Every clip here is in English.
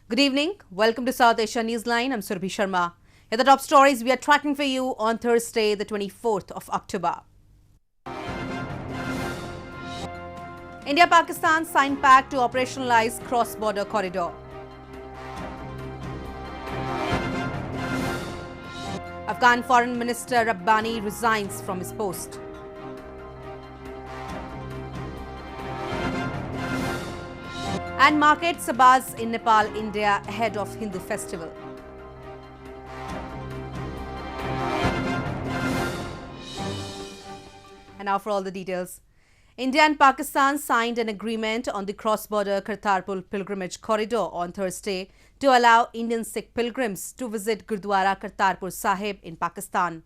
Good evening. Welcome to South Asia Newsline. I'm Surbhi Sharma. Here are the top stories we are tracking for you on Thursday, the 24th of October. India-Pakistan signed pact to operationalize cross-border corridor. Afghan Foreign Minister Rabbani resigns from his post. And markets abuzz in Nepal, India ahead of Hindu festival. And now for all the details. India and Pakistan signed an agreement on the cross-border Kartarpur pilgrimage corridor on Thursday to allow Indian Sikh pilgrims to visit Gurdwara Kartarpur Sahib in Pakistan.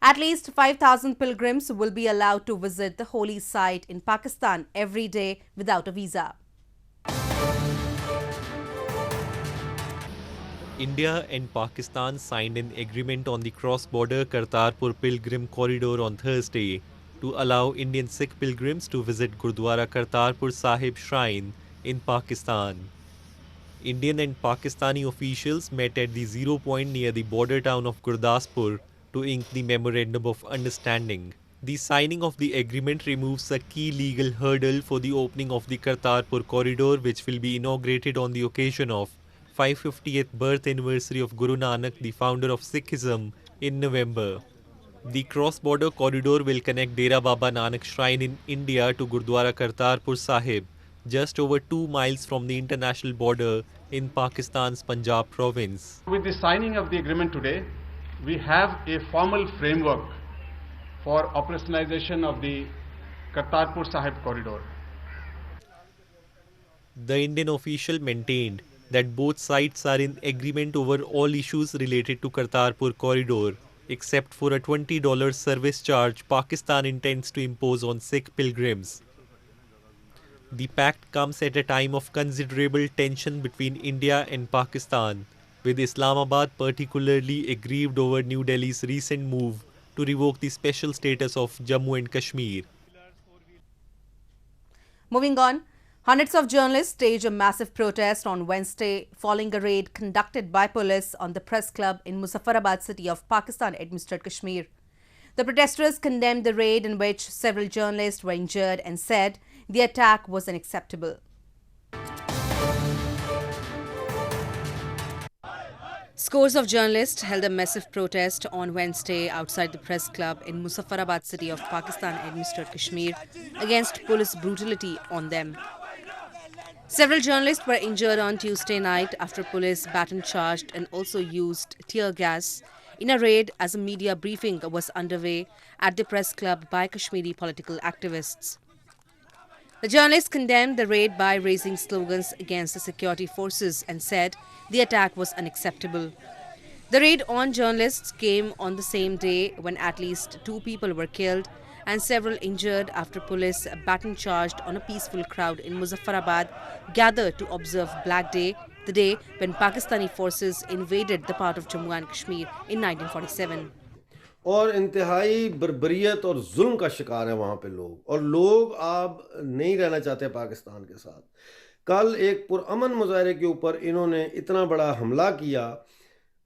At least 5,000 pilgrims will be allowed to visit the holy site in Pakistan every day without a visa. India and Pakistan signed an agreement on the cross-border Kartarpur pilgrim corridor on Thursday to allow Indian Sikh pilgrims to visit Gurdwara Kartarpur Sahib Shrine in Pakistan. Indian and Pakistani officials met at the zero point near the border town of Gurdaspur to ink the Memorandum of Understanding. The signing of the agreement removes a key legal hurdle for the opening of the Kartarpur corridor, which will be inaugurated on the occasion of 550th birth anniversary of Guru Nanak, the founder of Sikhism, in November. The cross-border corridor will connect Dera Baba Nanak Shrine in India to Gurdwara Kartarpur Sahib, just over 2 miles from the international border in Pakistan's Punjab province. With the signing of the agreement today, we have a formal framework for operationalization of the Kartarpur Sahib corridor. The Indian official maintained that both sides are in agreement over all issues related to Kartarpur corridor, except for a $20 service charge Pakistan intends to impose on Sikh pilgrims. The pact comes at a time of considerable tension between India and Pakistan, with Islamabad particularly aggrieved over New Delhi's recent move to revoke the special status of Jammu and Kashmir. Moving on, hundreds of journalists staged a massive protest on Wednesday following a raid conducted by police on the press club in Muzaffarabad city of Pakistan-administered Kashmir. The protesters condemned the raid, in which several journalists were injured, and said the attack was unacceptable. Scores of journalists held a massive protest on Wednesday outside the press club in Muzaffarabad city of Pakistan-administered Kashmir against police brutality on them. Several journalists were injured on Tuesday night after police baton charged and also used tear gas in a raid as a media briefing was underway at the press club by Kashmiri political activists. The journalists condemned the raid by raising slogans against the security forces and said the attack was unacceptable. The raid on journalists came on the same day when at least 2 people were killed and several injured after police baton charged on a peaceful crowd in Muzaffarabad gathered to observe Black Day, the day when Pakistani forces invaded the part of Jammu and Kashmir in 1947. और इंतहाई बर्बरियत और जुल्म का शिकार है वहाँ पे लोग, और लोग अब नहीं रहना चाहते पाकिस्तान के साथ। कल एक पुरअमन मुजाहरे के ऊपर इन्होंने इतना बड़ा हमला किया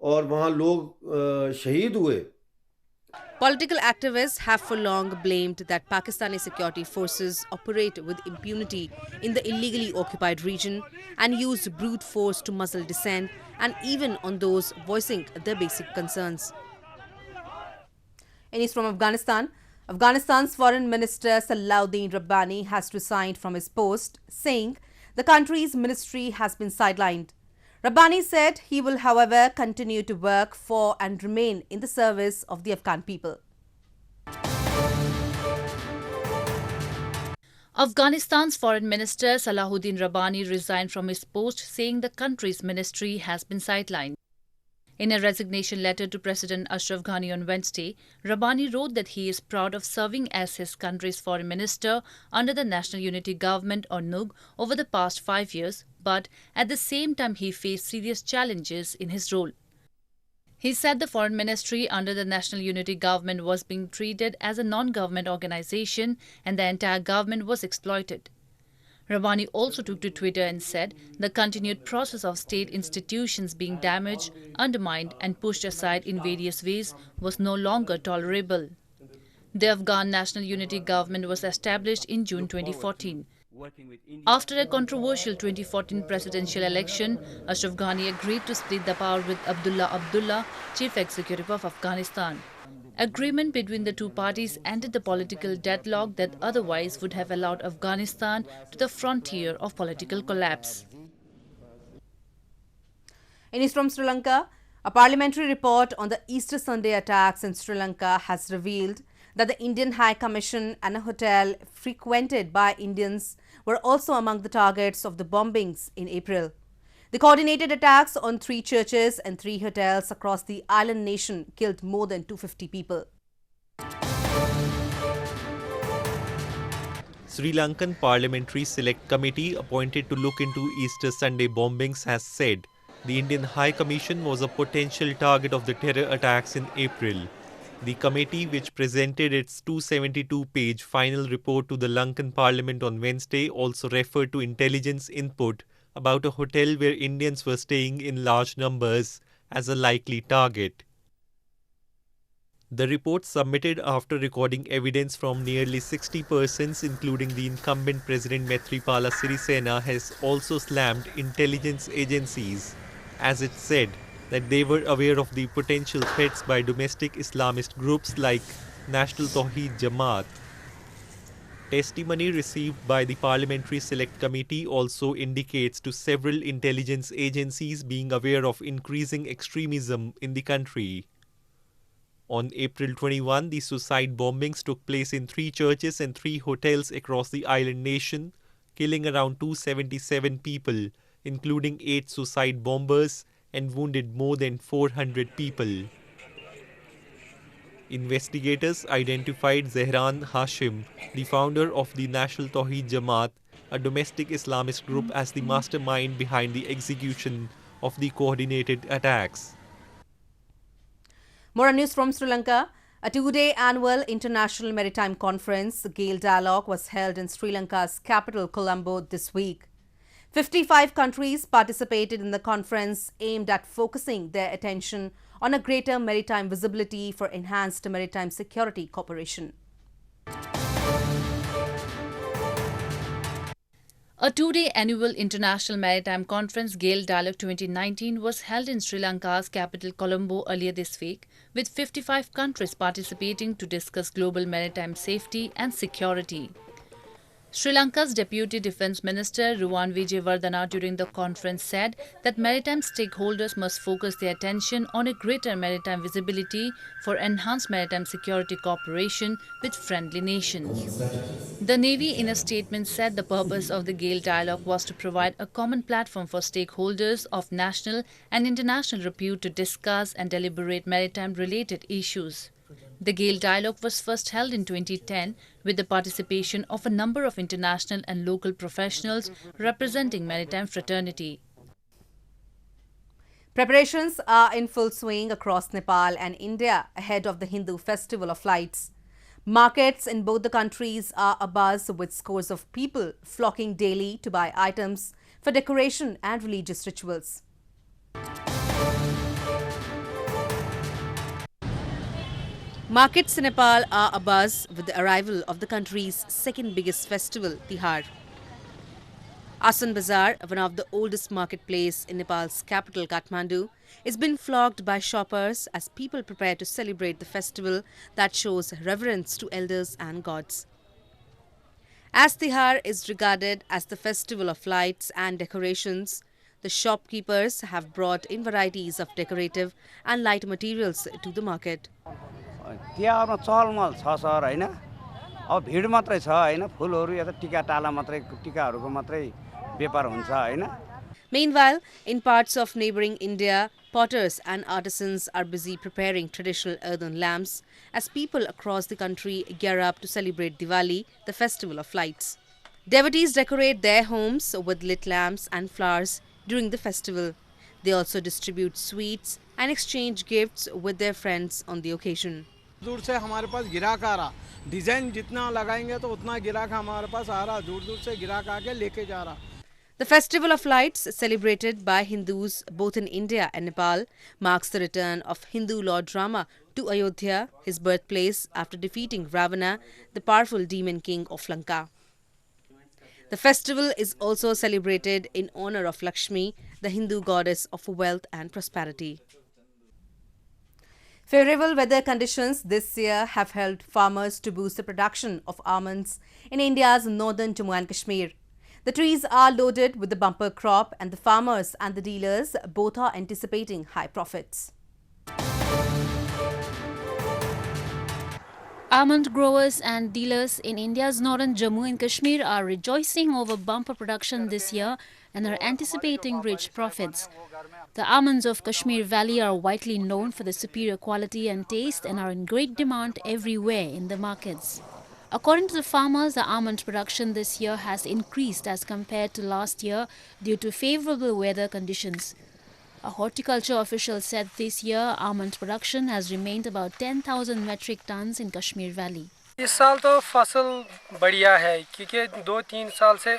और वहाँ लोग शहीद हुए। Political activists have for long blamed that Pakistani security forces operate with impunity in the illegally occupied region and use brute force to muzzle dissent and even on those voicing their basic concerns. And he's from Afghanistan. Afghanistan's Foreign Minister Salahuddin Rabbani has resigned from his post, saying the country's ministry has been sidelined. Rabbani said he will, however, continue to work for and remain in the service of the Afghan people. Afghanistan's Foreign Minister Salahuddin Rabbani resigned from his post, saying the country's ministry has been sidelined. In a resignation letter to President Ashraf Ghani on Wednesday, Rabbani wrote that he is proud of serving as his country's foreign minister under the National Unity Government or NUG over the past 5 years, but at the same time he faced serious challenges in his role. He said the foreign ministry under the National Unity Government was being treated as a non-government organization and the entire government was exploited. Rabbani also took to Twitter and said the continued process of state institutions being damaged, undermined and pushed aside in various ways was no longer tolerable. The Afghan National Unity Government was established in June 2014. After a controversial 2014 presidential election, Ashraf Ghani agreed to split the power with Abdullah, Chief Executive of Afghanistan. Agreement between the two parties ended the political deadlock that otherwise would have allowed Afghanistan to the frontier of political collapse. In news from Sri Lanka, a parliamentary report on the Easter Sunday attacks in Sri Lanka has revealed that the Indian High Commission and a hotel frequented by Indians were also among the targets of the bombings in April. The coordinated attacks on 3 churches and 3 hotels across the island nation killed more than 250 people. Sri Lankan Parliamentary Select Committee appointed to look into Easter Sunday bombings has said the Indian High Commission was a potential target of the terror attacks in April. The committee, which presented its 272-page final report to the Lankan Parliament on Wednesday, also referred to intelligence input about a hotel where Indians were staying in large numbers as a likely target. The report, submitted after recording evidence from nearly 60 persons, including the incumbent President Maithripala Sirisena, has also slammed intelligence agencies, as it said that they were aware of the potential threats by domestic Islamist groups like National Tawheed Jamaat. Testimony received by the Parliamentary Select Committee also indicates to several intelligence agencies being aware of increasing extremism in the country. On April 21, the suicide bombings took place in 3 churches and 3 hotels across the island nation, killing around 277 people, including 8 suicide bombers, and wounded more than 400 people. Investigators identified Zehran Hashim, the founder of the National Tawheed Jamaat, a domestic Islamist group, as the mastermind behind the execution of the coordinated attacks. More on news from Sri Lanka. A 2-day annual International Maritime Conference, Gale Dialogue, was held in Sri Lanka's capital Colombo this week. 55 countries participated in the conference, aimed at focusing their attention on a greater maritime visibility for enhanced maritime security cooperation. A 2-day annual International Maritime Conference, Gale Dialogue 2019, was held in Sri Lanka's capital Colombo earlier this week, with 55 countries participating to discuss global maritime safety and security. Sri Lanka's Deputy Defence Minister Ruwan Wijewardena during the conference said that maritime stakeholders must focus their attention on a greater maritime visibility for enhanced maritime security cooperation with friendly nations. The Navy, in a statement, said the purpose of the Gale Dialogue was to provide a common platform for stakeholders of national and international repute to discuss and deliberate maritime-related issues. The Gale Dialogue was first held in 2010 with the participation of a number of international and local professionals representing maritime fraternity. Preparations are in full swing across Nepal and India ahead of the Hindu Festival of Lights. Markets in both the countries are abuzz with scores of people flocking daily to buy items for decoration and religious rituals. Markets in Nepal are abuzz with the arrival of the country's second biggest festival, Tihar. Asan Bazaar, one of the oldest marketplace in Nepal's capital Kathmandu, is being flocked by shoppers as people prepare to celebrate the festival that shows reverence to elders and gods. As Tihar is regarded as the festival of lights and decorations, the shopkeepers have brought in varieties of decorative and light materials to the market. तिहारमा चहलमहल छ sir हैन अब भिड मात्रै छ हैन फुलहरु या त टिका टाला मात्रै टिकाहरुको मात्रै व्यापार हुन्छ हैन. Meanwhile, in parts of neighboring India, potters and artisans are busy preparing traditional earthen lamps as people across the country gear up to celebrate Diwali, the festival of lights. Devotees decorate their homes with lit lamps and flowers during the festival. They also distribute sweets and exchange gifts with their friends on the occasion. दूर से हमारे पास गिराक आ रहा, design जितना लगाएंगे तो उतना गिराक हमारे पास आ रहा, दूर दूर से गिराक आके लेके जा रहा. The Festival of Lights, celebrated by Hindus both in India and Nepal, marks the return of Hindu Lord Rama to Ayodhya, his birthplace, after defeating Ravana, the powerful demon king of Lanka. The festival is also celebrated in honor of Lakshmi, the Hindu goddess of wealth and prosperity. Favorable weather conditions this year have helped farmers to boost the production of almonds in India's northern Jammu and Kashmir. The trees are loaded with the bumper crop, and the farmers and the dealers both are anticipating high profits. Almond growers and dealers in India's northern Jammu and Kashmir are rejoicing over bumper production this year and are anticipating rich profits. The almonds of Kashmir Valley are widely known for their superior quality and taste and are in great demand everywhere in the markets. According to the farmers, the almond production this year has increased as compared to last year due to favorable weather conditions. A horticulture official said this year almond production has remained about 10,000 metric tons in Kashmir Valley. इस साल तो फसल बढ़िया है क्योंकि 2-3 साल से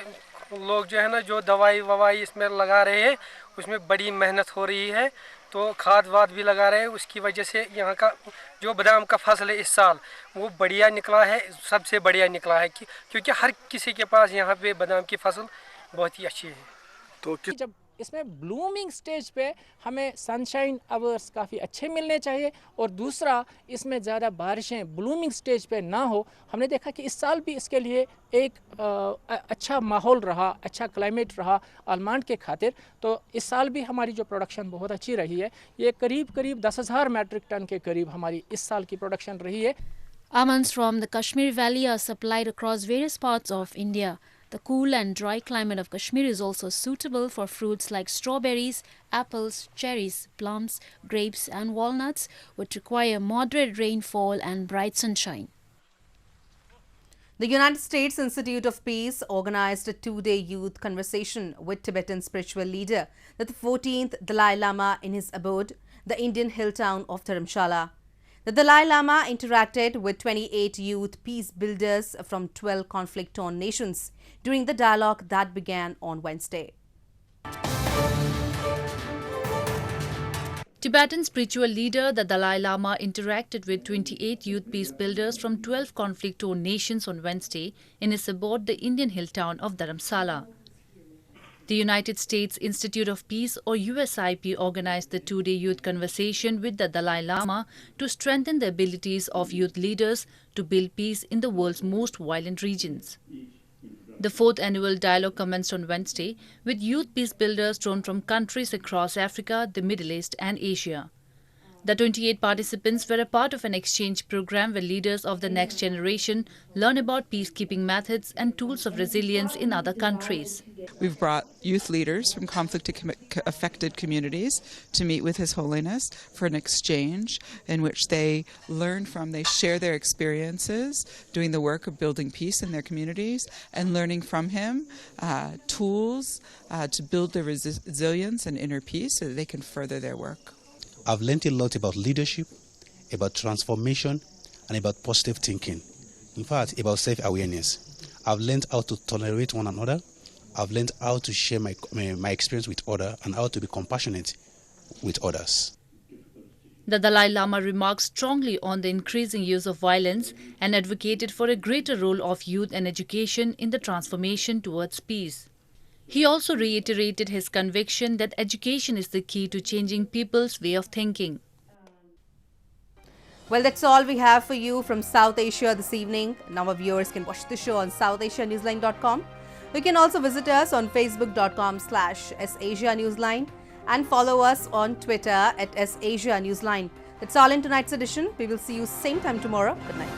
लोग जो है ना जो दवाई ववाई इसमें लगा रहे हैं उसमें बड़ी मेहनत हो रही है तो खाद वाद भी लगा रहे हैं उसकी वजह से यहाँ का जो बादाम का फसल है इस साल वो बढ़िया निकला है सबसे बढ़िया निकला है क्योंकि हर किसी के पास यहाँ पे बादाम की फसल बहुत ही अच्छी है तो जब इसमें ब्लूमिंग स्टेज पे हमें सनशाइन आवर्स काफ़ी अच्छे मिलने चाहिए और दूसरा इसमें ज़्यादा बारिशें ब्लूमिंग स्टेज पे ना हो. हमने देखा कि इस साल भी इसके लिए एक अच्छा माहौल रहा, अच्छा क्लाइमेट रहा आलमंड के खातिर. तो इस साल भी हमारी जो प्रोडक्शन बहुत अच्छी रही है. ये करीब 10,000 मैट्रिक टन के करीब हमारी इस साल की प्रोडक्शन रही है. Almonds from the Kashmir Valley are supplied across various parts of India. The cool and dry climate of Kashmir is also suitable for fruits like strawberries, apples, cherries, plums, grapes and walnuts, which require moderate rainfall and bright sunshine. The United States Institute of Peace organized a 2-day youth conversation with Tibetan spiritual leader, the 14th Dalai Lama, in his abode, the Indian hill town of Dharamshala. The Dalai Lama interacted with 28 youth peace builders from 12 conflict-torn nations during the dialogue that began on Wednesday. Tibetan spiritual leader the Dalai Lama interacted with 28 youth peace builders from 12 conflict-torn nations on Wednesday in his abode, the Indian hill town of Dharamshala. The United States Institute of Peace, or USIP, organized the 2-day youth conversation with the Dalai Lama to strengthen the abilities of youth leaders to build peace in the world's most violent regions. The 4th annual dialogue commenced on Wednesday with youth peace builders drawn from countries across Africa, the Middle East and Asia. The 28 participants were a part of an exchange program where leaders of the next generation learn about peacekeeping methods and tools of resilience in other countries. We've brought youth leaders from conflict-affected communities to meet with His Holiness for an exchange in which they learn from, they share their experiences doing the work of building peace in their communities and learning from him tools to build their resilience and inner peace so that they can further their work. I've learned a lot about leadership, about transformation, and about positive thinking. In fact, about self-awareness. I've learned how to tolerate one another. I've learned how to share my experience with others and how to be compassionate with others. The Dalai Lama remarked strongly on the increasing use of violence and advocated for a greater role of youth and education in the transformation towards peace. He also reiterated his conviction that education is the key to changing people's way of thinking. Well, that's all we have for you from South Asia this evening. Now our viewers can watch the show on southasianewsline.com. You can also visit us on facebook.com/Asia Newsline and follow us on Twitter @Asia Newsline. That's all in tonight's edition. We will see you same time tomorrow. Good night.